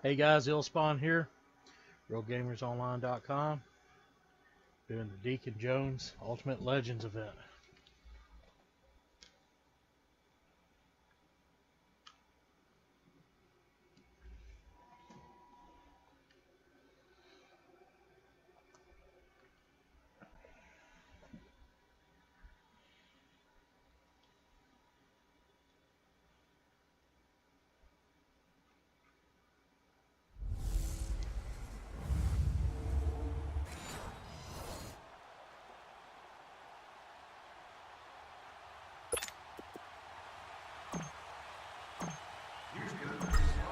Hey guys, Illspawn here, RealGamersOnline.com, doing the Deacon Jones Ultimate Legends event.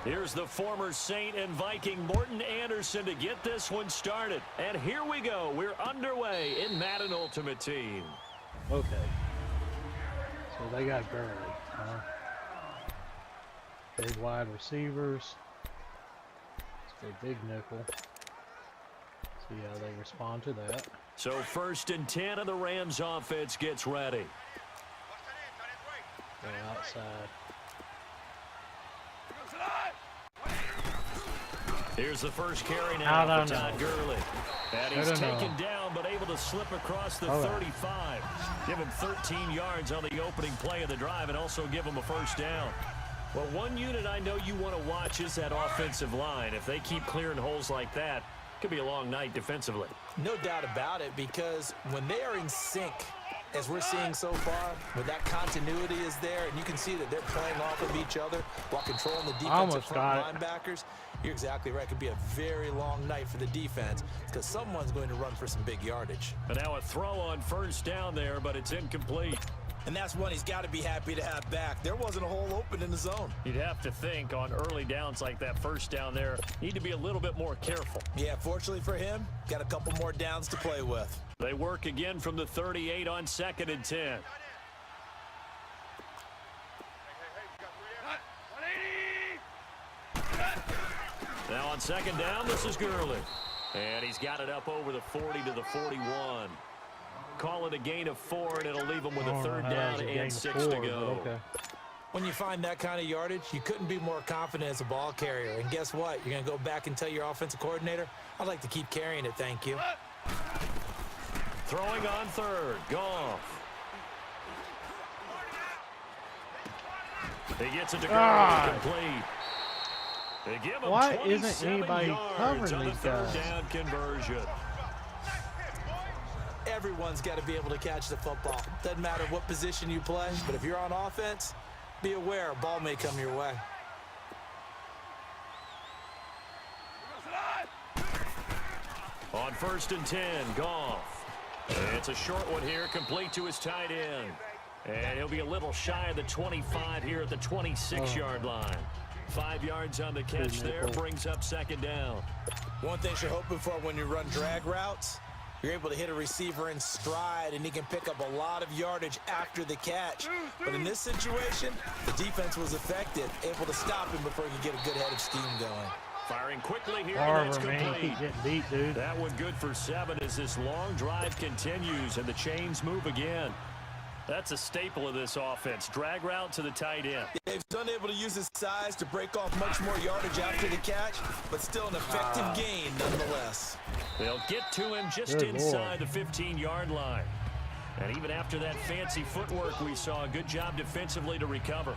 Here's the former Saint and Viking Morten Andersen to get this one started. And here we go. We're underway in Madden Ultimate Team. Okay. So they got Gurley. Big wide receivers. Let's go big nickel. See how they respond to that. So 1st and 10 of the Rams offense gets ready. Go outside. Here's the first carry now for Todd Gurley. And he's taken down, but able to slip across the 35. Give him 13 yards on the opening play of the drive and also give him a first down. Well, one unit I know you want to watch is that offensive line. If they keep clearing holes like that, it could be a long night defensively. No doubt about it, because when they are in sync, as we're seeing so far, when that continuity is there, and you can see that they're playing off of each other while controlling the defensive front linebackers, you're exactly right. It could be a very long night for the defense because someone's going to run for some big yardage. And now a throw on first down there, but it's incomplete. And that's one he's got to be happy to have back. There wasn't a hole open in the zone. You'd have to think on early downs like that first down there, need to be a little bit more careful. Yeah, fortunately for him, got a couple more downs to play with. They work again from the 38 on 2nd and 10. Now on 2nd down, this is Gurley. And he's got it up over the 40 to the 41. Call it a gain of 4, and it'll leave him with a 3rd down and 6 to go. Okay. When you find that kind of yardage, you couldn't be more confident as a ball carrier. And guess what? You're going to go back and tell your offensive coordinator, I'd like to keep carrying it, thank you. Throwing on 3rd, Goff. He gets it to Gurley, complete. They give him Why isn't anybody yards covering on the these 3rd guys? down conversion. Everyone's got to be able to catch the football. Doesn't matter what position you play, but if you're on offense, be aware a ball may come your way. On 1st and 10, Goff. It's a short one here, complete to his tight end. And he'll be a little shy of the 25 here at the 26-yard line. 5 yards on the catch there, brings up 2nd down. One thing you're hoping for when you run drag routes, you're able to hit a receiver in stride, and he can pick up a lot of yardage after the catch. But in this situation, the defense was effective, able to stop him before he could get a good head of steam going. Firing quickly here, Barber, and that's complete. man, keep getting beat, dude. That one good for 7 as this long drive continues, and the chains move again. That's a staple of this offense. Drag route to the tight end. He's unable to use his size to break off much more yardage after the catch, but still an effective gain nonetheless. They'll get to him just inside the 15-yard line. And even after that fancy footwork we saw, a good job defensively to recover.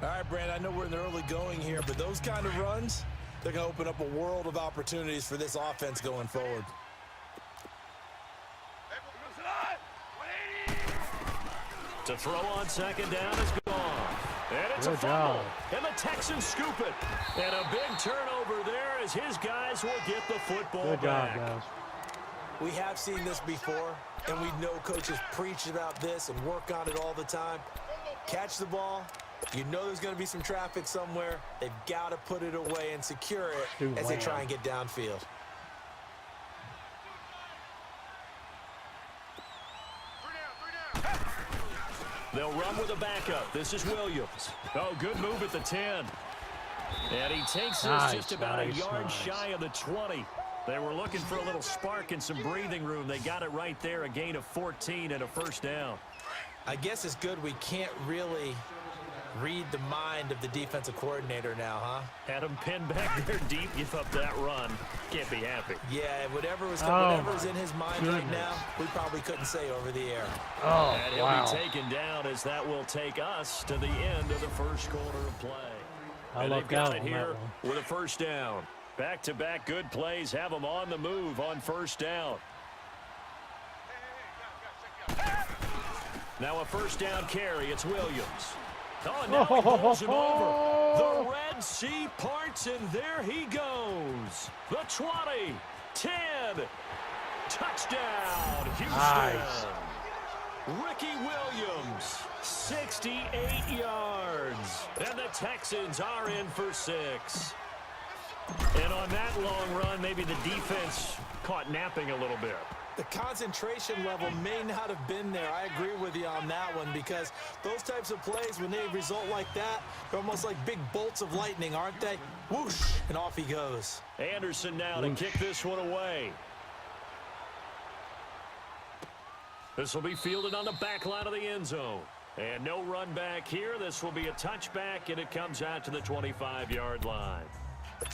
All right, Brandon, I know we're in the early going here, but those kind of runs, they're going to open up a world of opportunities for this offense going forward. To throw on 2nd down is gone. And it's a fumble. And the Texans scoop it. And a big turnover there as his guys will get the football back. Guys. We have seen this before, and we know coaches preach about this and work on it all the time. Catch the ball. You know there's going to be some traffic somewhere. They've got to put it away and secure it as they try and get downfield. They'll run with a backup. This is Williams. Oh, good move at the 10. And he takes this just about a yard shy of the 20. They were looking for a little spark and some breathing room. They got it right there, a gain of 14 and a first down. I guess it's good we can't really Read the mind of the defensive coordinator now, huh? Had him pinned back there deep, give up that run. Can't be happy. Yeah, whatever's in his mind right now, we probably couldn't say over the air. Oh, and he'll be taken down as that will take us to the end of the first quarter of play. And they've got it here with a first down. Back-to-back good plays have them on the move on first down. Now a first down carry. It's Williams. Oh, now he pulls him over. The Red Sea parts, and there he goes. The 20, 10, touchdown, Houston. Nice. Ricky Williams, 68 yards. And the Texans are in for 6. And on that long run, maybe the defense caught napping a little bit. The concentration level may not have been there. I agree with you on that one, because those types of plays, when they result like that, they're almost like big bolts of lightning, aren't they? Whoosh, and off he goes. Anderson now to kick this one away. This will be fielded on the back line of the end zone. And no run back here. This will be a touchback, and it comes out to the 25-yard line.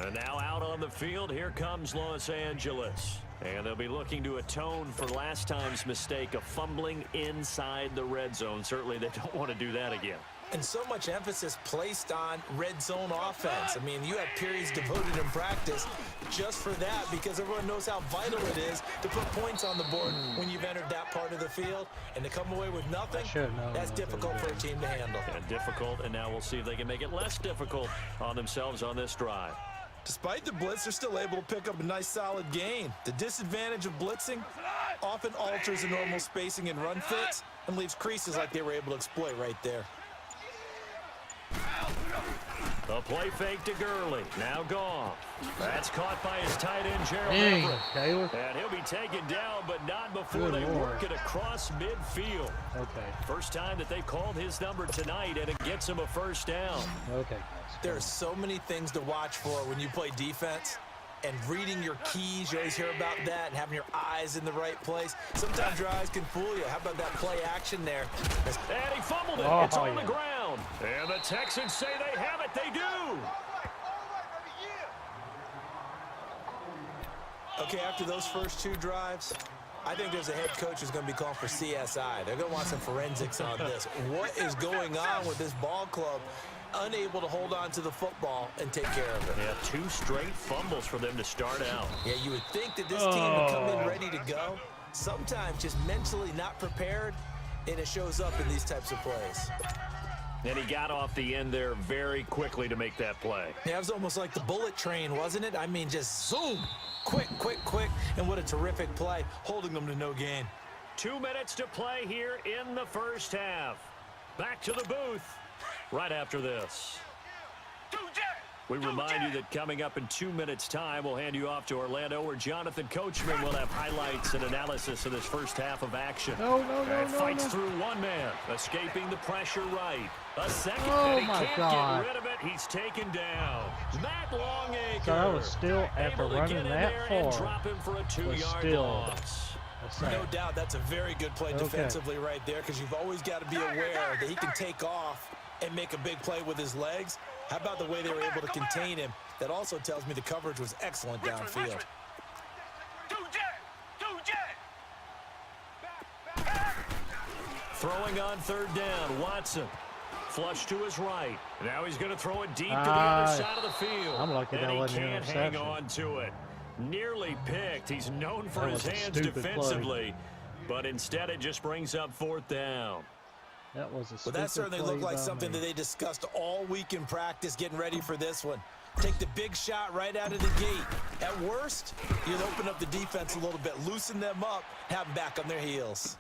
And now out on the field, here comes Los Angeles. And they'll be looking to atone for last time's mistake of fumbling inside the red zone. Certainly they don't want to do that again. And so much emphasis placed on red zone offense. I mean, you have periods devoted in practice just for that, because everyone knows how vital it is to put points on the board when you've entered that part of the field. And to come away with nothing, that's difficult for a team to handle. And difficult, and now we'll see if they can make it less difficult on themselves on this drive. Despite the blitz, they're still able to pick up a nice solid gain. The disadvantage of blitzing often alters the normal spacing and run fits and leaves creases like they were able to exploit right there. The play fake to Gurley. Now gone. That's caught by his tight end, Gerald Everett. And he'll be taken down, but not before they work it across midfield. Okay. First time that they've called his number tonight, and it gets him a first down. Okay. There are so many things to watch for when you play defense. And reading your keys, you always hear about that, and having your eyes in the right place. Sometimes your eyes can fool you. How about that play action there? And he fumbled it. It's on the ground. And the Texans say they have it. They do. Okay, after those first two drives, I think there's a head coach who's going to be calling for CSI. They're going to want some forensics on this. What is going on with this ball club? Unable to hold on to the football and take care of it. Yeah, 2 straight fumbles for them to start out. Yeah, you would think that this team would come in ready to go. Sometimes just mentally not prepared, and it shows up in these types of plays. And he got off the end there very quickly to make that play. Yeah, it was almost like the bullet train, wasn't it? I mean, just zoom, quick, and what a terrific play, holding them to no gain. 2 minutes to play here in the first half. Back to the booth. Right after this. We remind you that coming up in 2 minutes' time, we'll hand you off to Orlando, where Jonathan Coachman will have highlights and analysis of this first half of action. Fights through one man, escaping the pressure right. A second, and he can't get rid of it. He's taken down. Matt Longacre. So I was still, after running that far, drop him for a 2-yard loss. No doubt that's a very good play defensively right there, because you've always got to be aware that he can take off and make a big play with his legs. How about the way they were able to contain him? That also tells me the coverage was excellent downfield. Throwing on third down, Watson. Flush to his right. Now he's going to throw it deep to the other side of the field. I'm lucky that wasn't an interception. And he can't hang on to it. Nearly picked. He's known for his hands defensively. But instead it just brings up fourth down. That was a well, that certainly looked like something that they discussed all week in practice, getting ready for this one. Take the big shot right out of the gate. At worst, you'll open up the defense a little bit, loosen them up, have them back on their heels.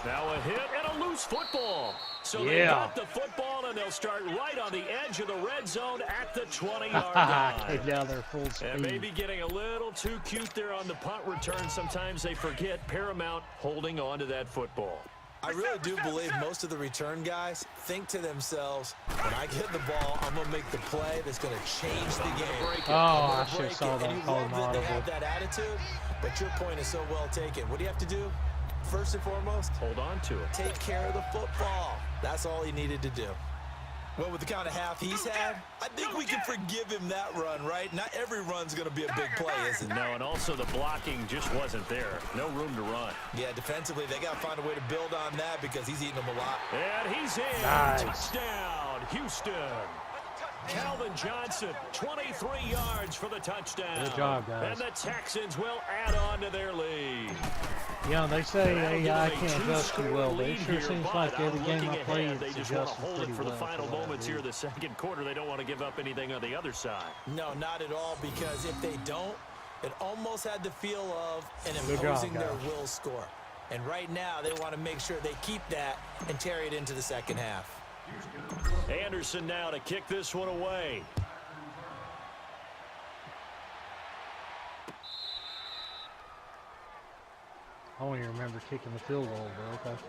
Now a hit and a loose football. So they got the football, and they'll start right on the edge of the red zone at the 20-yard line. Down their full speed. And maybe getting a little too cute there on the punt return. Sometimes they forget Paramount holding on to that football. I really do believe most of the return guys think to themselves, when I get the ball, I'm going to make the play that's going to change the game. I should have saw that. And you love that they have that attitude, but your point is so well taken. What do you have to do? First and foremost, hold on to it. Take care of the football. That's all he needed to do. Well, with the kind of half he's had, I think we can forgive him that run, right? Not every run's going to be a big play, is it? No, and also the blocking just wasn't there. No room to run. Yeah, defensively, they got to find a way to build on that because he's eating them a lot. And he's in. Nice. Touchdown, Houston. Calvin Johnson, 23 yards for the touchdown. Good job, guys. And the Texans will add on to their lead. Yeah, they say AI can't adjust too well, but it sure seems like every game I play, they it's just want to adjusting hold pretty it for the well final for that, moments here dude. of the second quarter. They don't want to give up anything on the other side. No, not at all, because if they don't, it almost had the feel of an Good imposing job, their guys. will score. And right now, they want to make sure they keep that and carry it into the second half. Anderson now to kick this one away. I don't even remember kicking the field goal, but okay.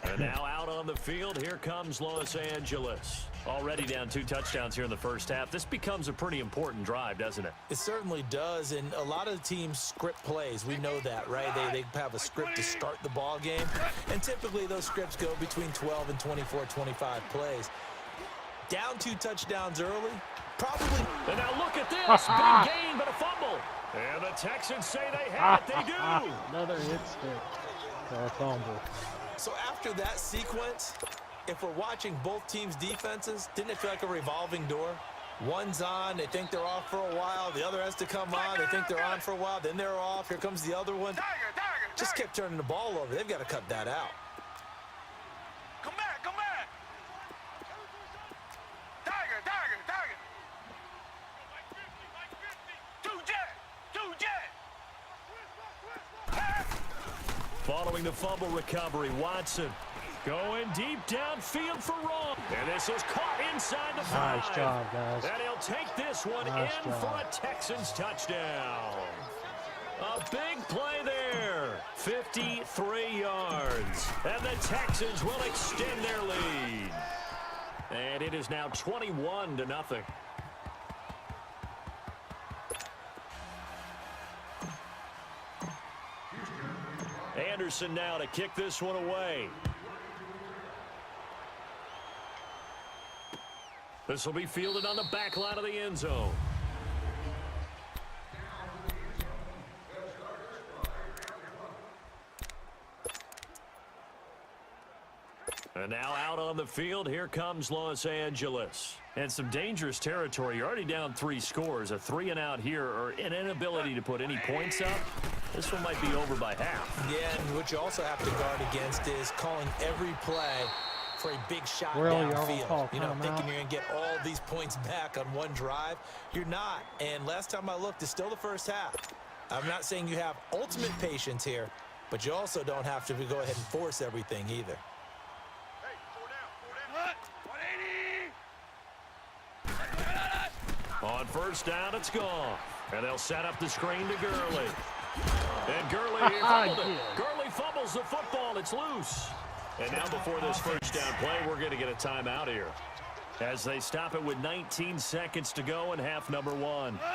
And now out on the field, here comes Los Angeles. Already down 2 touchdowns here in the first half. This becomes a pretty important drive, doesn't it? It certainly does, and a lot of the teams script plays. We know that, right? They have a script to start the ball game, and typically those scripts go between 12 and 24, 25 plays. Down 2 touchdowns early, probably. And now look at this. Big gain, but a fumble. And the Texans say they have it. They do. Another hit stick for a fumble. So after that sequence, if we're watching both teams' defenses, didn't it feel like a revolving door? One's on, they think they're off for a while. The other has to come on, they think they're on for a while. Then they're off, here comes the other one. Just kept turning the ball over. They've got to cut that out. Come back, come back. Tiger. Two jet. Following the fumble recovery, Watson going deep downfield for Ross. And this is caught inside the 5. Nice job, guys. And he'll take this one Nice in job. for a Texans touchdown. A big play there. 53 yards. And the Texans will extend their lead. And it is now 21-0. Anderson now to kick this one away. This will be fielded on the back line of the end zone. And now out on the field, here comes Los Angeles. And some dangerous territory. You're already down 3 scores. A 3-and-out here, or an inability to put any points up. This one might be over by half. Yeah, and what you also have to guard against is calling every play for a big shot Really, downfield. You know, timeout? thinking you're going to get all these points back on one drive. You're not. And last time I looked, it's still the first half. I'm not saying you have ultimate patience here, but you also don't have to go ahead and force everything either. Hey, 4 down. 180. On first down, it's gone. And they'll set up the screen to Gurley. And Gurley fumbled it. Gurley fumbles the football. It's loose. And now before this first down play, we're going to get a timeout here, as they stop it with 19 seconds to go in half number 1. 180.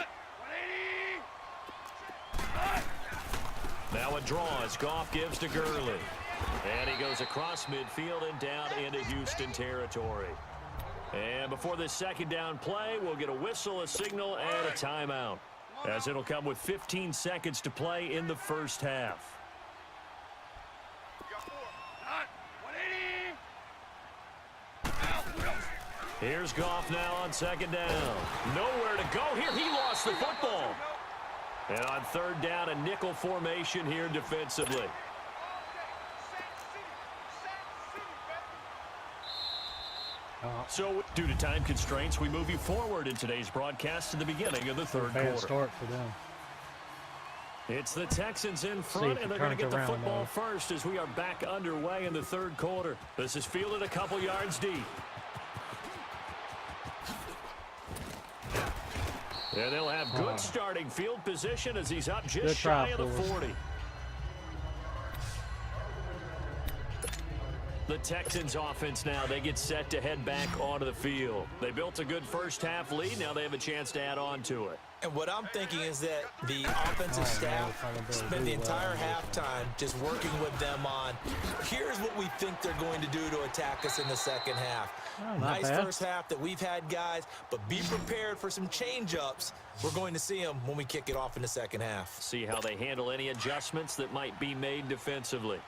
Now a draw as Goff gives to Gurley. And he goes across midfield and down into Houston territory. And before this second down play, we'll get a whistle, a signal, and a timeout, as it'll come with 15 seconds to play in the first half. You got 4. 180. Here's Goff now on second down. Nowhere to go here. He lost the football. And on third down, a nickel formation here defensively. So, due to time constraints, we move you forward in today's broadcast to the beginning of the third Bad quarter. start for them. It's the Texans in See front, if and he they're going to turns get the around, football though. first as we are back underway in the third quarter. This is fielded a couple yards deep. And they'll have good starting field position as he's up just Good shy try, of the Forrest. 40. The Texans offense now, they get set to head back onto the field. They built a good first half lead. Now they have a chance to add on to it. And what I'm thinking is that the offensive staff spent the entire halftime just working with them on, here's what we think they're going to do to attack us in the second half. Nice first half that we've had, guys, but be prepared for some change-ups. We're going to see them when we kick it off in the second half. See how they handle any adjustments that might be made defensively.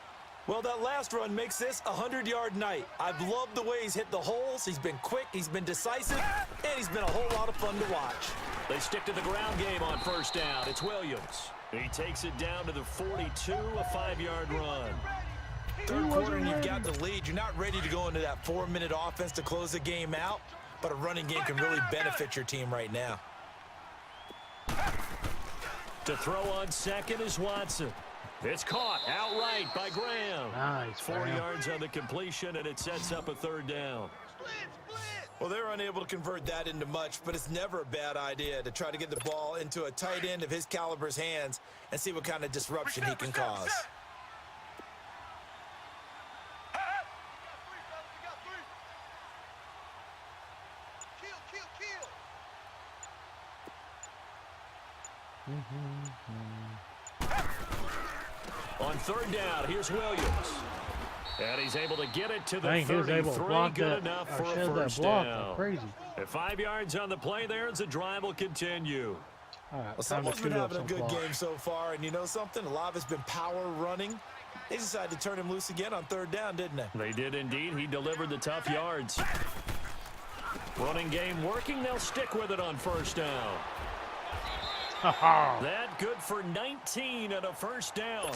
Well, that last run makes this a 100-yard night. I've loved the way he's hit the holes. He's been quick, he's been decisive, and he's been a whole lot of fun to watch. They stick to the ground game on first down. It's Williams. He takes it down to the 42, a 5-yard run. Third quarter, and you've got the lead. You're not ready to go into that 4-minute offense to close the game out, but a running game can really benefit your team right now. To throw on second is Watson. It's caught outright by Graham. Nice. 4 yards on the completion, and it sets up a third down. Well, they're unable to convert that into much, but it's never a bad idea to try to get the ball into a tight end of his caliber's hands and see what kind of disruption he can cause. On third down, here's Williams. And he's able to get it to the Dang, 33. Good enough for a first down. Crazy. At 5 yards on the play there as the drive will continue. All right, well, someone's been having a good game so far, and you know something? A lot of it's been power running. They decided to turn him loose again on third down, didn't they? They did indeed. He delivered the tough yards. Running game working. They'll stick with it on first down. That good for 19 and a first down.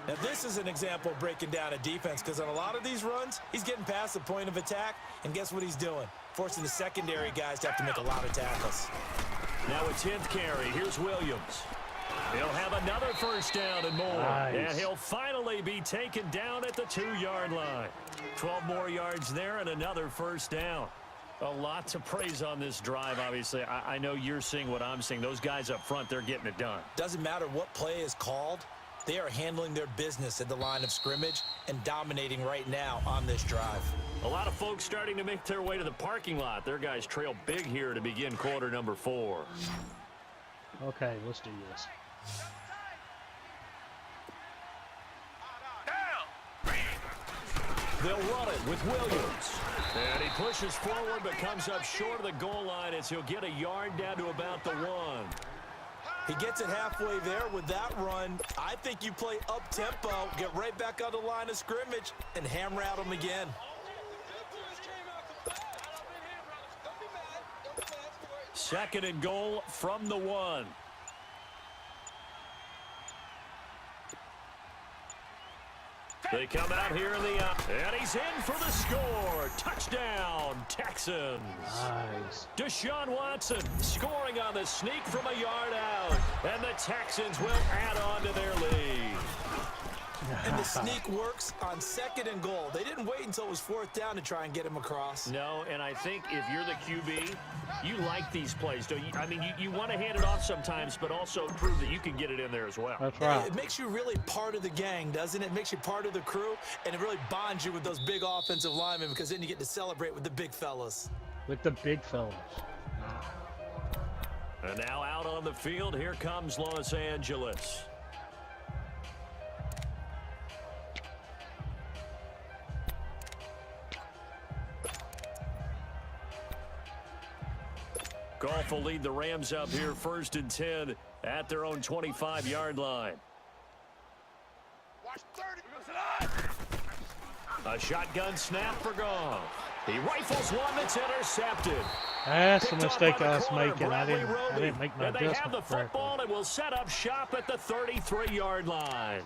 Now, this is an example of breaking down a defense, because on a lot of these runs, he's getting past the point of attack, and guess what he's doing? Forcing the secondary guys to have to make a lot of tackles. Now a 10th carry. Here's Williams. He'll have another first down and more. Nice. And he'll finally be taken down at the 2-yard line. 12 more yards there and another first down. A lot to praise on this drive, obviously. I know you're seeing what I'm seeing. Those guys up front, they're getting it done. Doesn't matter what play is called. They are handling their business at the line of scrimmage and dominating right now on this drive. A lot of folks starting to make their way to the parking lot. Their guys trail big here to begin quarter number 4. Okay, let's do this. They'll run it with Williams. And he pushes forward but comes up short of the goal line as he'll get a yard down to about the 1. He gets it halfway there with that run. I think you play up-tempo, get right back on the line of scrimmage, and hammer at him again. Second and goal from the 1. They come out here in the and he's in for the score. Touchdown, Texans. Nice. Deshaun Watson scoring on the sneak from a yard out. And the Texans will add on to their lead. And the sneak works on second and goal. They didn't wait until it was fourth down to try and get him across. No, and I think if you're the QB, you like these plays, don't you? I mean, you want to hand it off sometimes, but also prove that you can get it in there as well. That's right. It makes you really part of the gang, doesn't it? It makes you part of the crew, and it really bonds you with those big offensive linemen, because then you get to celebrate with the big fellas. With the big fellas. And now out on the field, here comes Los Angeles. Goff will lead the Rams up here first and 10 at their own 25-yard line. Watch 30. A shotgun snap for Goff. He rifles one that's intercepted. That's the Picked off mistake by the I was corner, making. I Bradley didn't Roby. make my And they have adjustment the football correctly. and will set up shop at the 33-yard line.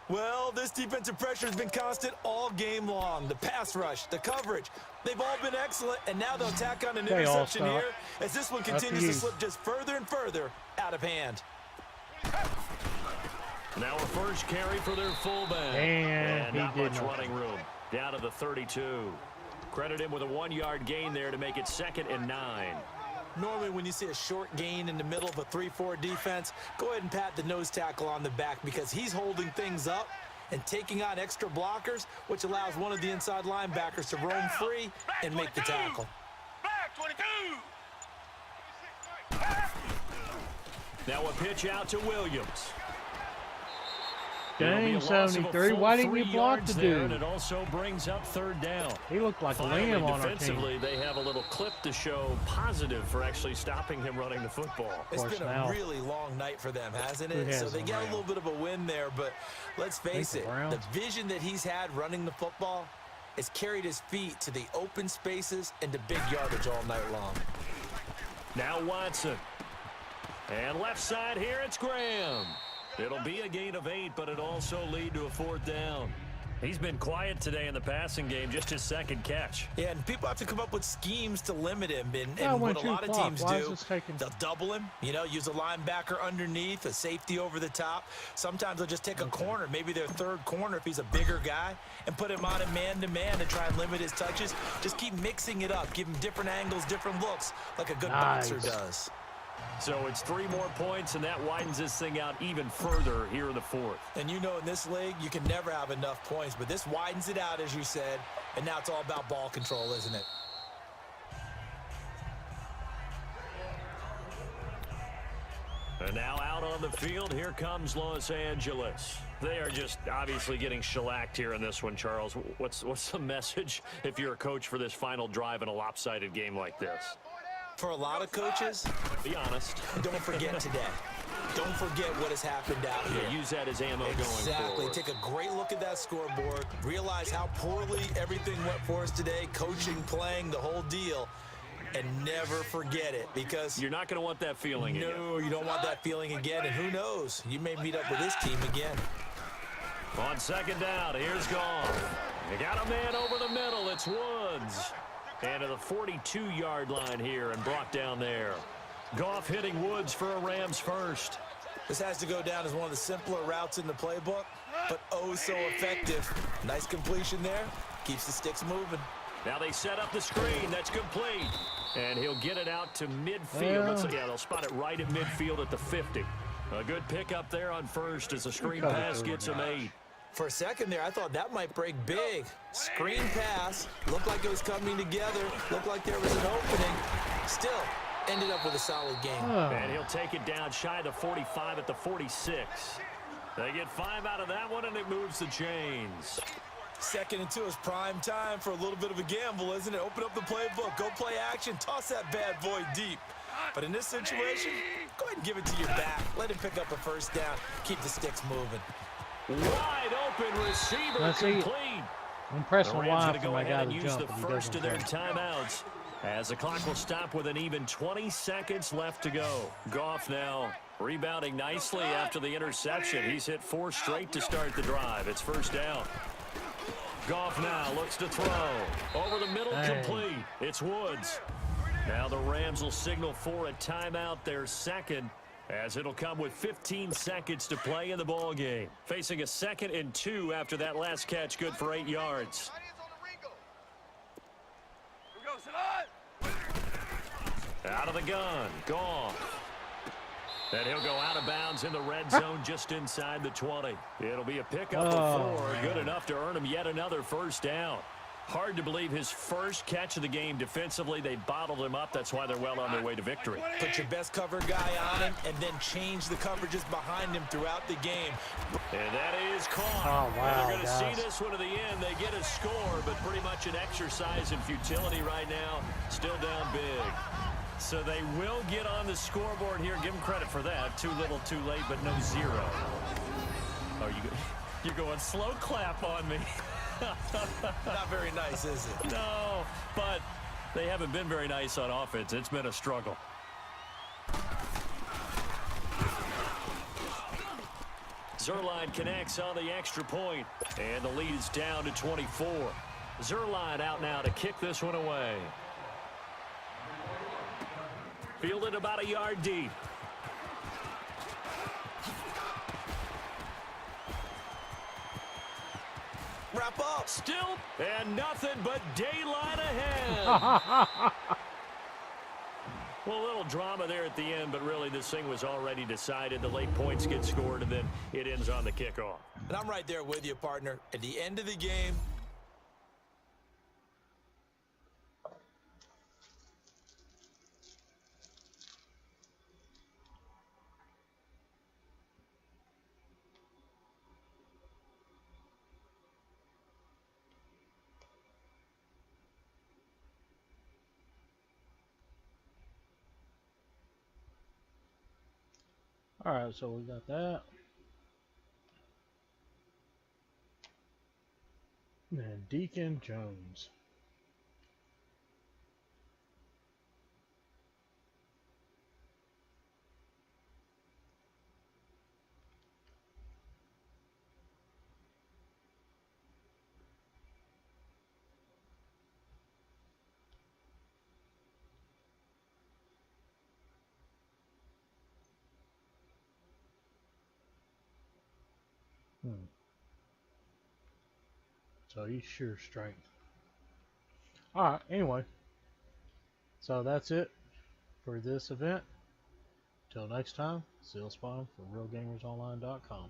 Well, this defensive pressure has been constant all game long. The pass rush, the coverage, they've all been excellent, and now they'll tack on an interception here as this one continues to slip just further and further out of hand. Now a first carry for their fullback. And he not did much nothing. running room. Down to the 32. Credit him with a 1-yard gain there to make it 2nd and 9. Normally when you see a short gain in the middle of a 3-4 defense, go ahead and pat the nose tackle on the back, because he's holding things up and taking on extra blockers, which allows one of the inside linebackers to roam free and make the tackle. Back 22. Now a pitch out to Williams. Dang, 73. Why didn't you block the dude? And it also brings up third down. He looked like Liam on our team. Defensively, they have a little clip to show positive for actually stopping him running the football. It's been a really long night for them, hasn't it? So they got a little bit of a win there, but let's face it, the vision that he's had running the football has carried his feet to the open spaces and to big yardage all night long. Now Watson. And left side here, it's Graham. It'll be a gain of 8, but it'll also lead to a 4th down. He's been quiet today in the passing game, just his 2nd catch. Yeah, and people have to come up with schemes to limit him. And what a lot of teams do, they'll double him, use a linebacker underneath, a safety over the top. Sometimes they'll just take a corner, maybe their 3rd corner if he's a bigger guy, and put him on a man-to-man to try and limit his touches. Just keep mixing it up, give him different angles, different looks, like a good boxer does. So it's 3 more points, and that widens this thing out even further here in the 4th. And in this league, you can never have enough points, but this widens it out, as you said, and now it's all about ball control, isn't it? And now out on the field, here comes Los Angeles. They are just obviously getting shellacked here in this one, Charles. What's the message if you're a coach for this final drive in a lopsided game like this? For a lot of coaches, be honest. Don't forget today. Don't forget what has happened out here. Yeah, use that as ammo going forward. Exactly. Take a great look at that scoreboard. Realize how poorly everything went for us today. Coaching, playing, the whole deal. And never forget it, because you're not going to want that feeling again. No, you don't want that feeling again. And who knows? You may meet up with this team again. On 2nd down, here's Goff. You got a man over the middle. It's Woods. And to the 42-yard line here and brought down there. Goff hitting Woods for a Rams first. This has to go down as one of the simpler routes in the playbook, but oh so effective. Nice completion there. Keeps the sticks moving. Now they set up the screen. That's complete. And he'll get it out to midfield. Yeah, they'll spot it right at midfield at the 50. A good pickup there on first as the screen pass gets him 8. For a second there, I thought that might break big. Screen pass, looked like it was coming together, looked like there was an opening. Still, ended up with a solid game. And he'll take it down shy of the 45 at the 46. They get 5 out of that one, and it moves the chains. 2nd and 2 is prime time for a little bit of a gamble, isn't it? Open up the playbook, go play action, toss that bad boy deep. But in this situation, go ahead and give it to your back. Let him pick up a 1st down, keep the sticks moving. Wide open receiver complete. I'm pressing Y to for go my guy and to use jump. the first of their timeouts as the clock will stop with an even 20 seconds left to go. Goff now rebounding nicely after the interception. He's hit 4 straight to start the drive. It's 1st down. Goff now looks to throw. Over the middle, complete. It's Woods. Now the Rams will signal for a timeout, their 2nd, as it'll come with 15 seconds to play in the ball game. Facing a 2nd and 2 after that last catch, good for 8 yards. Out of the gun, Goff. And he'll go out of bounds in the red zone just inside the 20. It'll be a pickup of 4, good enough to earn him yet another 1st down. Hard to believe his first catch of the game defensively. They bottled him up. That's why they're well on their way to victory. Put your best cover guy on him and then change the coverages behind him throughout the game. And that is caught. Oh, wow, they're going to see this one to the end. They get a score, but pretty much an exercise in futility right now. Still down big. So they will get on the scoreboard here. Give them credit for that. Too little, too late, but no 0. Oh, you're going slow clap on me. Not very nice, is it? No, but they haven't been very nice on offense. It's been a struggle. Zerline connects on the extra point, and the lead is down to 24. Zerline out now to kick this one away. Fielded about a yard deep. Wrap up. Still, and nothing but daylight ahead. Well, a little drama there at the end, but really this thing was already decided. The late points get scored, and then it ends on the kickoff. And I'm right there with you, partner. At the end of the game, Alright, so we got that. And Deacon Jones. So he's sure strength. Alright, anyway. So that's it for this event. Till next time, Seal Spawn for RealGamersOnline.com.